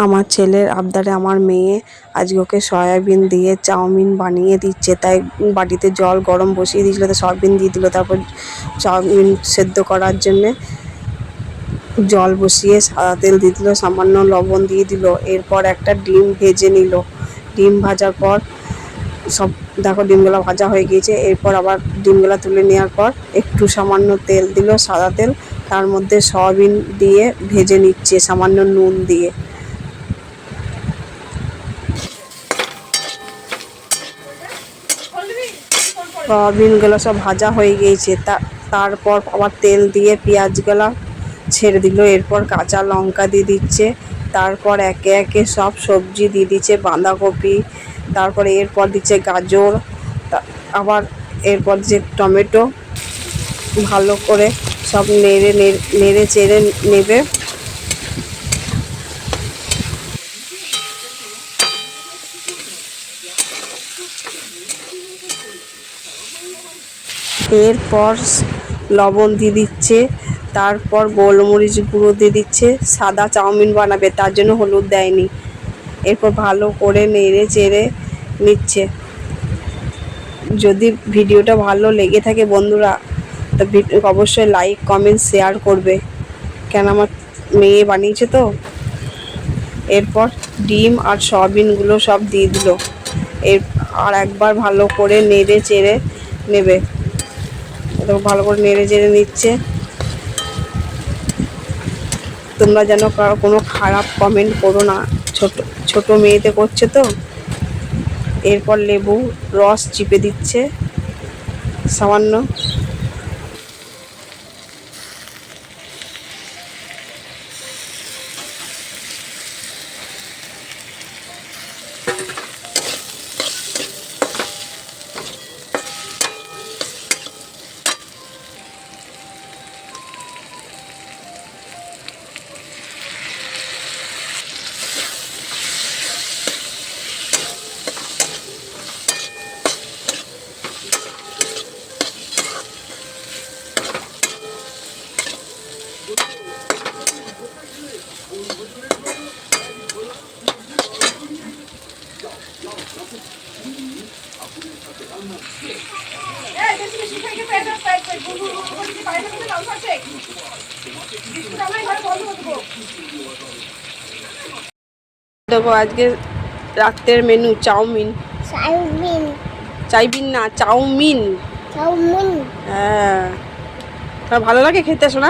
আমার ছেলের আবদারে আমার মেয়ে আজকে ওকে সয়াবিন দিয়ে চাউমিন বানিয়ে দিচ্ছে। তাই বাটিতে জল গরম বসিয়ে দিয়েছিল, তো সয়াবিন দিয়ে দিল। তারপর চাউমিন সেদ্ধ করার জন্যে জল বসিয়ে সাদা তেল দিয়ে দিল, সামান্য লবণ দিয়ে দিল। এরপর একটা ডিম ভেজে নিল। ডিম ভাজার পর সব দেখো ডিমগুলো ভাজা হয়ে গিয়েছে। এরপর আবার ডিমগুলো তুলে নেওয়ার পর একটু সামান্য তেল দিল, সাদা তেল। তার মধ্যে সয়াবিন দিয়ে ভেজে নিচ্ছে সামান্য নুন দিয়ে। সয়াবিনগুলো সব ভাজা হয়ে গিয়েছে। তারপর আবার তেল দিয়ে পেঁয়াজগুলো ছেড়ে দিল। এরপর কাঁচা লঙ্কা দিয়ে দিচ্ছে। তারপর একে একে সব সবজি দিয়ে দিচ্ছে, বাঁধাকপি, তারপরে এরপর দিচ্ছে গাজর, আবার এরপর যে টমেটো। ভালো করে সব নেড়ে চেড়ে নেবে। এরপর লবণ দিয়ে দিচ্ছে। তারপর গোলমরিচ গুঁড়ো দিয়ে দিচ্ছে। সাদা চাউমিন বানাবে, তার জন্য হলুদ দেয়নি। এরপর ভালো করে নেড়ে চেড়ে নিচ্ছে। যদি ভিডিওটা ভালো লেগে থাকে বন্ধুরা, তো অবশ্যই লাইক কমেন্ট শেয়ার করবে, কেন আমার মেয়ে বানিয়েছে তো। এরপর ডিম আর সয়াবিনগুলো সব দিয়ে দিল। আর একবার ভালো করে নেড়ে চেড়ে নেবে। ভালো করে নেড়ে চেড়ে নিচ্ছে। তোমরা যেন কোনো খারাপ কমেন্ট করো না, ছোট মেয়েতে করছে তো। এরপর লেবু রস চিপে দিচ্ছে সামান্য। দেখো আজকে রাতের মেনু চাউমিন। চাউমিন। হ্যাঁ, ভালো লাগে খেতে শোনা।